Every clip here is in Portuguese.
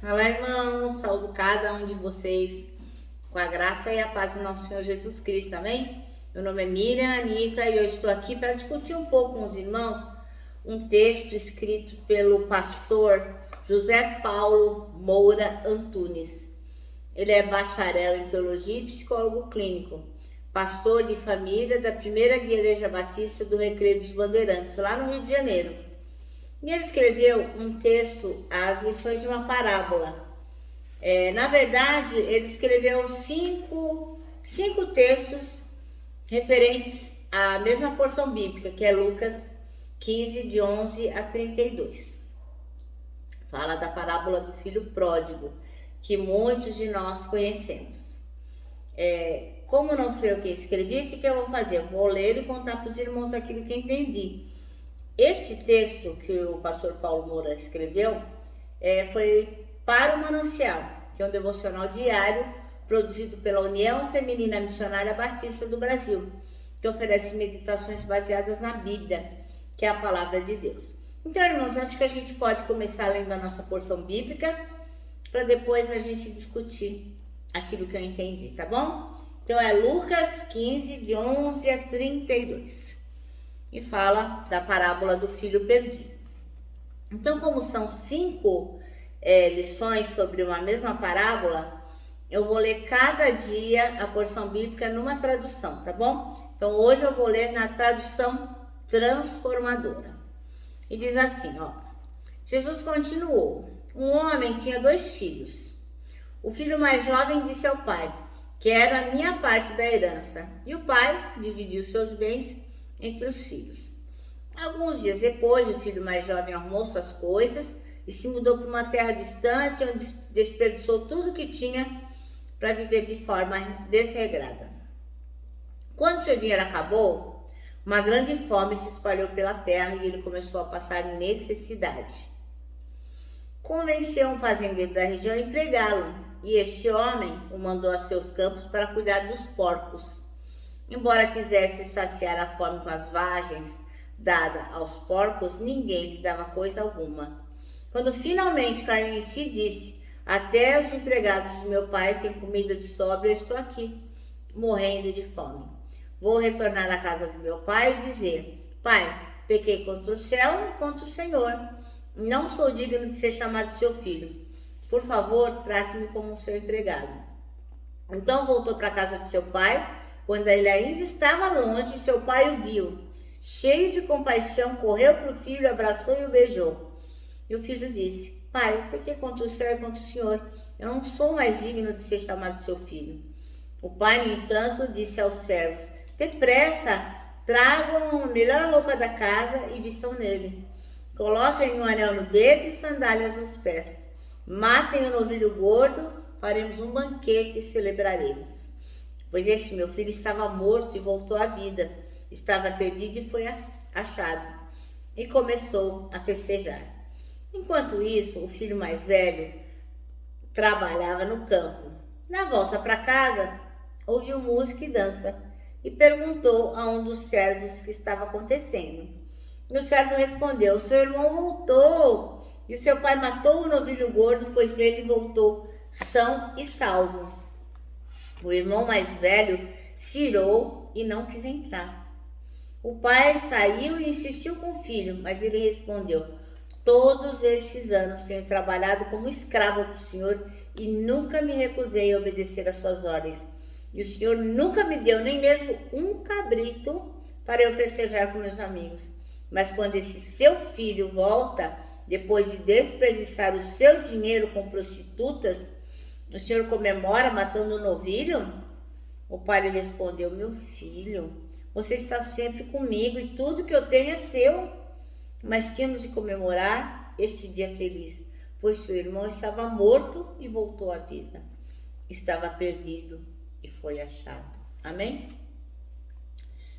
Olá, irmãos, saúdo cada um de vocês com a graça e a paz do nosso Senhor Jesus Cristo, amém? Meu nome é Miriam Anitta e eu estou aqui para discutir um pouco com os irmãos um texto escrito pelo pastor José Paulo Moura Antunes. Ele é bacharel em teologia e psicólogo clínico, pastor de família da primeira Igreja Batista do Recreio dos Bandeirantes, lá no Rio de Janeiro. E ele escreveu um texto, As Lições de uma Parábola. Na verdade, ele escreveu cinco textos referentes à mesma porção bíblica, que é Lucas 15, de 11 a 32. Fala da parábola do filho pródigo, que muitos de nós conhecemos. Como não foi eu que escrevi, o que eu vou fazer? Eu vou ler e contar para os irmãos aquilo que entendi. Este texto que o pastor Paulo Moura escreveu foi para o Manancial, que é um devocional diário produzido pela União Feminina Missionária Batista do Brasil, que oferece meditações baseadas na Bíblia, que é a palavra de Deus. Então, irmãos, acho que a gente pode começar lendo a nossa porção bíblica, para depois a gente discutir aquilo que eu entendi, tá bom? Então, é Lucas 15, de 11 a 32. E fala da parábola do filho perdido. Então, como são cinco lições sobre uma mesma parábola, eu vou ler cada dia a porção bíblica numa tradução, tá bom? Então, hoje eu vou ler na tradução transformadora. E diz assim, ó. Jesus continuou. Um homem tinha 2 filhos. O filho mais jovem disse ao pai: quero a minha parte da herança. E o pai dividiu seus bens entre os filhos. Alguns dias depois, o filho mais jovem arrumou suas coisas e se mudou para uma terra distante, onde desperdiçou tudo o que tinha para viver de forma desregrada. Quando seu dinheiro acabou, uma grande fome se espalhou pela terra e ele começou a passar necessidade. Convenceu um fazendeiro da região a empregá-lo, e este homem o mandou a seus campos para cuidar dos porcos. Embora quisesse saciar a fome com as vagens dada aos porcos, ninguém lhe dava coisa alguma. Quando finalmente caiu em si, disse: até os empregados de meu pai têm comida de sobra e eu estou aqui, morrendo de fome. Vou retornar à casa do meu pai e dizer: pai, pequei contra o céu e contra o Senhor. Não sou digno de ser chamado seu filho. Por favor, trate-me como um seu empregado. Então voltou para a casa de seu pai. Quando ele ainda estava longe, seu pai o viu. Cheio de compaixão, correu para o filho, abraçou e o beijou. E o filho disse: pai, eu pequei contra o céu e contra o Senhor. Eu não sou mais digno de ser chamado seu filho. O pai, no entanto, disse aos servos: depressa, tragam a melhor roupa da casa e vistam nele. Coloquem um anel no dedo e sandálias nos pés. Matem o novilho gordo, faremos um banquete e celebraremos. Pois este meu filho estava morto e voltou à vida. Estava perdido e foi achado. E começou a festejar. Enquanto isso, o filho mais velho trabalhava no campo. Na volta para casa, ouviu música e dança e perguntou a um dos servos o que estava acontecendo. E o servo respondeu: seu irmão voltou e seu pai matou o novilho gordo, pois ele voltou são e salvo. O irmão mais velho se irou e não quis entrar. O pai saiu e insistiu com o filho, mas ele respondeu: todos esses anos tenho trabalhado como escravo para o Senhor e nunca me recusei a obedecer às suas ordens. E o Senhor nunca me deu nem mesmo um cabrito para eu festejar com meus amigos. Mas quando esse seu filho volta, depois de desperdiçar o seu dinheiro com prostitutas, o Senhor comemora matando um novilho? O pai lhe respondeu: meu filho, você está sempre comigo e tudo que eu tenho é seu. Mas tínhamos de comemorar este dia feliz, pois seu irmão estava morto e voltou à vida. Estava perdido e foi achado. Amém?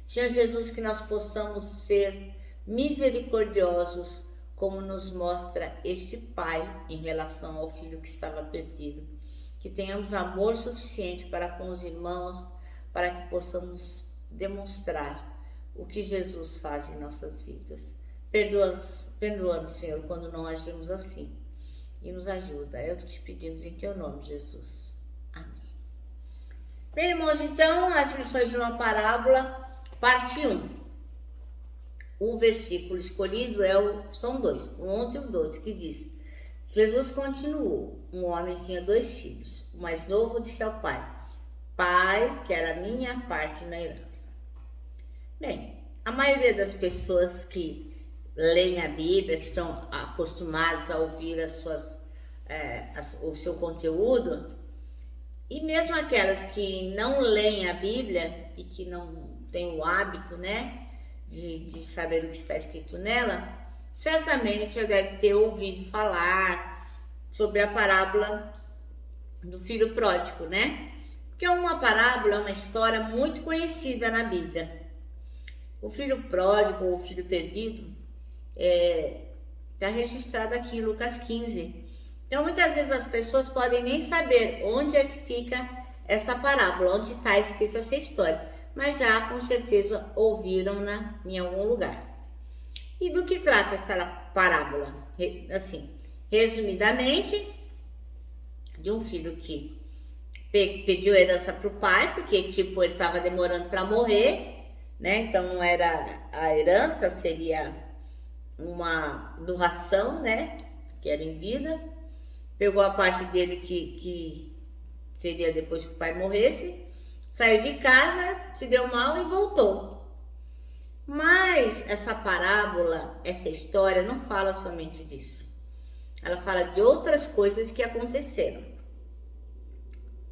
Senhor Jesus, que nós possamos ser misericordiosos, como nos mostra este pai em relação ao filho que estava perdido. Que tenhamos amor suficiente para com os irmãos, para que possamos demonstrar o que Jesus faz em nossas vidas. Perdoa-nos, Senhor, quando não agimos assim. e nos ajuda. É o que te pedimos em teu nome, Jesus. Amém. Bem, irmãos, então, as lições de uma parábola, parte 1. O versículo escolhido são dois, o 11 e o 12, que diz: Jesus continuou, um homem tinha 2 filhos. O mais novo disse ao pai: Pai, quero a minha parte na herança. Bem, a maioria das pessoas que leem a Bíblia, que estão acostumados a ouvir o seu conteúdo, e mesmo aquelas que não leem a Bíblia e que não têm o hábito, né, de saber o que está escrito nela, certamente já deve ter ouvido falar sobre a parábola do filho pródigo, né? Que é uma parábola, uma história muito conhecida na Bíblia. O filho pródigo ou o filho perdido está registrado aqui em Lucas 15. Então, muitas vezes as pessoas podem nem saber onde é que fica essa parábola, onde está escrita essa história, mas já com certeza ouviram-na em algum lugar. E do que trata essa parábola? Assim, resumidamente, de um filho que pediu herança para o pai, porque ele estava demorando para morrer, né? Então não era a herança, seria uma doação, né? Que era em vida. Pegou a parte dele que seria depois que o pai morresse, saiu de casa, se deu mal e voltou. Mas essa parábola, essa história não fala somente disso. Ela fala de outras coisas que aconteceram.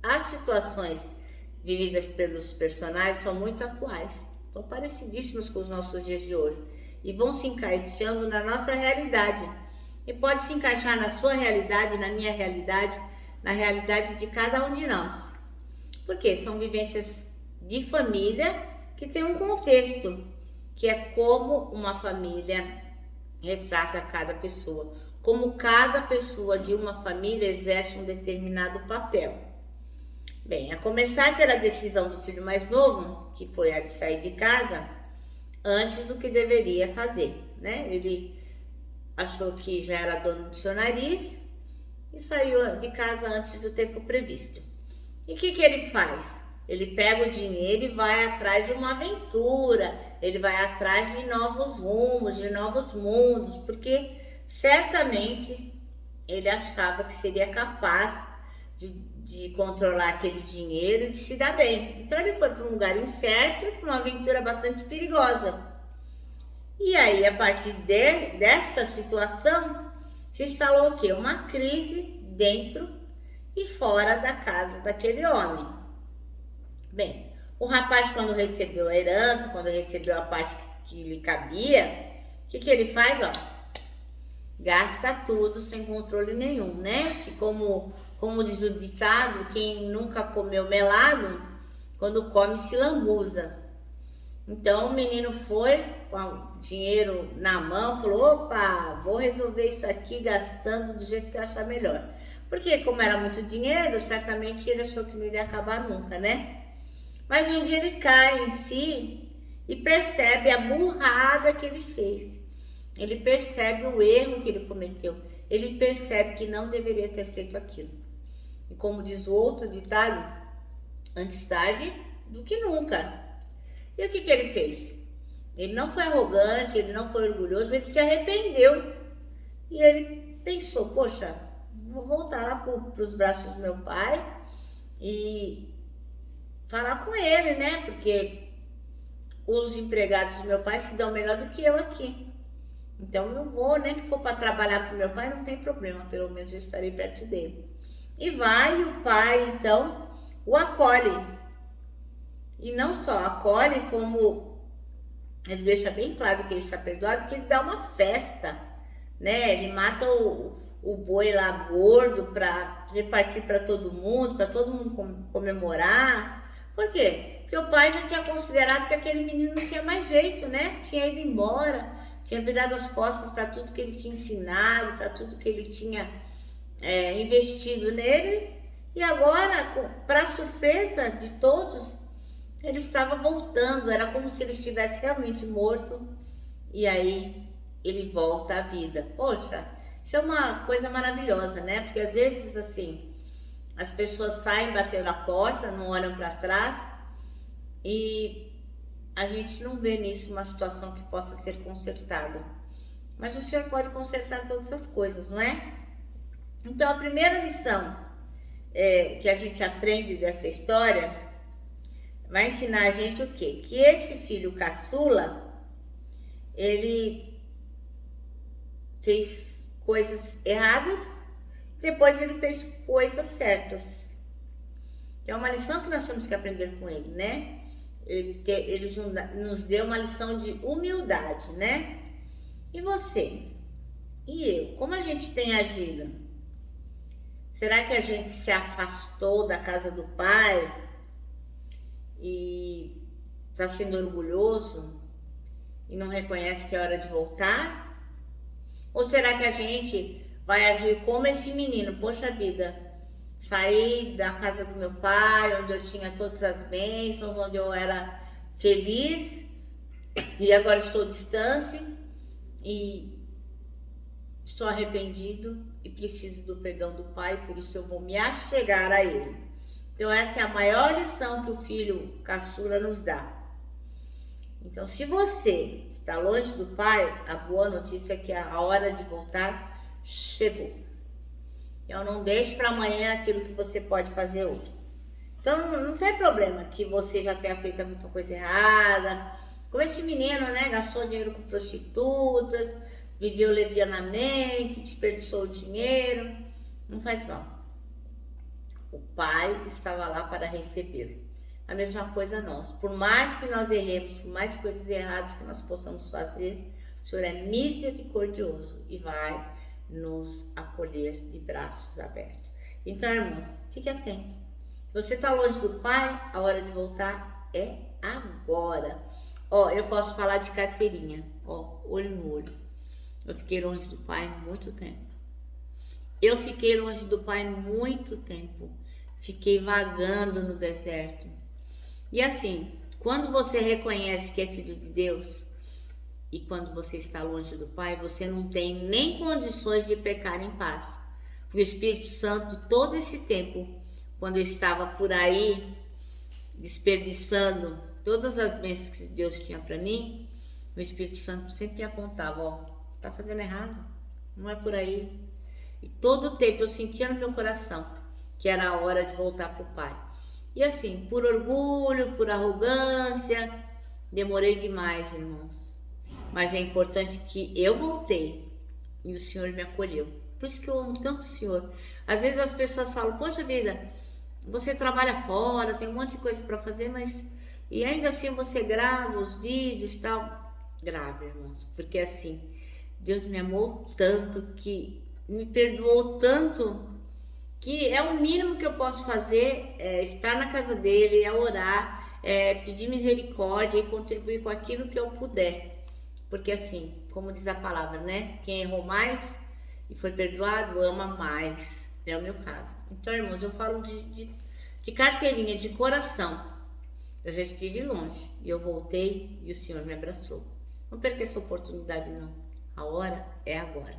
As situações vividas pelos personagens são muito atuais, são parecidíssimas com os nossos dias de hoje e vão se encaixando na nossa realidade. E pode se encaixar na sua realidade, na minha realidade, na realidade de cada um de nós. Porque são vivências de família que tem um contexto, que é como uma família retrata cada pessoa, como cada pessoa de uma família exerce um determinado papel. Bem, a começar pela decisão do filho mais novo, que foi a de sair de casa antes do que deveria fazer, né? Ele achou que já era dono do seu nariz e saiu de casa antes do tempo previsto. E o que ele faz? Ele pega o dinheiro e vai atrás de uma aventura, ele vai atrás de novos rumos, de novos mundos, porque certamente ele achava que seria capaz de controlar aquele dinheiro e de se dar bem. Então ele foi para um lugar incerto, para uma aventura bastante perigosa. E aí, a partir desta situação, se instalou o quê? Uma crise dentro e fora da casa daquele homem. Bem, o rapaz, quando recebeu a herança, quando recebeu a parte que lhe cabia, o que ele faz? Gasta tudo sem controle nenhum, né? Que como diz o ditado, quem nunca comeu melado, quando come se lambuza. Então o menino foi com o dinheiro na mão, falou: opa, vou resolver isso aqui gastando do jeito que eu achar melhor. Porque como era muito dinheiro, certamente ele achou que não iria acabar nunca, né? Mas um dia ele cai em si e percebe a burrada que ele fez. Ele percebe o erro que ele cometeu. Ele percebe que não deveria ter feito aquilo. E como diz o outro ditado, antes tarde do que nunca. E o que ele fez? Ele não foi arrogante, ele não foi orgulhoso, ele se arrependeu. E ele pensou: poxa, vou voltar lá para os braços do meu pai e falar com ele, né? Porque os empregados do meu pai se dão melhor do que eu aqui. Então eu vou, nem que for para trabalhar para o meu pai, não tem problema, pelo menos eu estarei perto dele. E vai, o pai então o acolhe. E não só acolhe, como ele deixa bem claro que ele está perdoado, porque ele dá uma festa, né? Ele mata o boi lá gordo para repartir para todo mundo comemorar. Por quê? Porque o pai já tinha considerado que aquele menino não tinha mais jeito, né? Tinha ido embora, tinha virado as costas para tudo que ele tinha ensinado, para tudo que ele tinha investido nele. E agora, para surpresa de todos, ele estava voltando, era como se ele estivesse realmente morto, e aí ele volta à vida. Poxa, Isso é uma coisa maravilhosa, né? Porque às vezes, assim, as pessoas saem batendo a porta, não olham para trás e a gente não vê nisso uma situação que possa ser consertada. Mas o Senhor pode consertar todas as coisas, não é? Então, a primeira lição que a gente aprende dessa história vai ensinar a gente o quê? Que esse filho caçula, ele fez coisas erradas, depois ele fez coisas certas. É uma lição que nós temos que aprender com ele, né? Ele nos deu uma lição de humildade, né? E você? E eu? Como a gente tem agido? Será que a gente se afastou da casa do Pai e está sendo orgulhoso e não reconhece que é hora de voltar? Ou será que a gente vai agir como esse menino? Poxa vida, saí da casa do meu pai, onde eu tinha todas as bênçãos, onde eu era feliz, e agora estou distante e estou arrependido e preciso do perdão do pai, por isso eu vou me achegar a ele. Então essa é a maior lição que o filho caçula nos dá. Então, se você está longe do pai, a boa notícia é que a hora de voltar chegou. Então, não deixe para amanhã aquilo que você pode fazer hoje. Então, não tem problema que você já tenha feito muita coisa errada. Como esse menino, né? Gastou dinheiro com prostitutas, viveu levianamente, desperdiçou o dinheiro. Não faz mal. O pai estava lá para recebê-lo. A mesma coisa nós. Por mais que nós erremos, por mais coisas erradas que nós possamos fazer, o Senhor é misericordioso e vai nos acolher de braços abertos. Então, irmãos, fique atento. Se você está longe do Pai, a hora de voltar é agora. Eu posso falar de carteirinha, olho no olho. Eu fiquei longe do Pai muito tempo. Fiquei vagando no deserto. E assim, quando você reconhece que é filho de Deus e quando você está longe do Pai, você não tem nem condições de pecar em paz. Porque o Espírito Santo, todo esse tempo, quando eu estava por aí desperdiçando todas as bênçãos que Deus tinha para mim, o Espírito Santo sempre apontava, tá fazendo errado, não é por aí. E todo o tempo eu sentia no meu coração que era a hora de voltar para o Pai. E assim, por orgulho, por arrogância, demorei demais, irmãos. Mas é importante que eu voltei e o Senhor me acolheu. Por isso que eu amo tanto o Senhor. Às vezes as pessoas falam, poxa vida, você trabalha fora, tem um monte de coisa para fazer, mas... E ainda assim você grava os vídeos e tal. Grave, irmãos, porque assim, Deus me amou tanto, que me perdoou tanto, que é o mínimo que eu posso fazer, é estar na casa dele, é orar, é pedir misericórdia e contribuir com aquilo que eu puder. Porque assim, como diz a palavra, né? Quem errou mais e foi perdoado, ama mais. É o meu caso. Então, irmãos, eu falo de carteirinha, de coração. Eu já estive longe e eu voltei e o Senhor me abraçou. Não perca essa oportunidade, não. A hora é agora.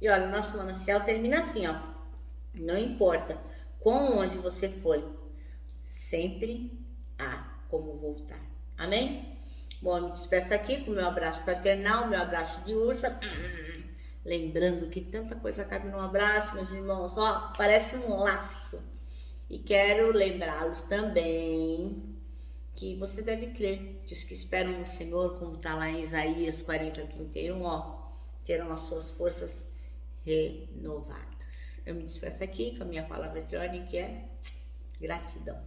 E olha, o nosso manancial termina assim, Não importa quão longe você foi, sempre há como voltar. Amém? Bom, eu me despeço aqui com o meu abraço fraternal, meu abraço de ursa. Lembrando que tanta coisa cabe num abraço, meus irmãos. Parece um laço. E quero lembrá-los também que você deve crer que os que esperam no Senhor, como está lá em Isaías 40:31, terão as suas forças renovadas. Eu me despeço aqui com a minha palavra de ordem, que é gratidão.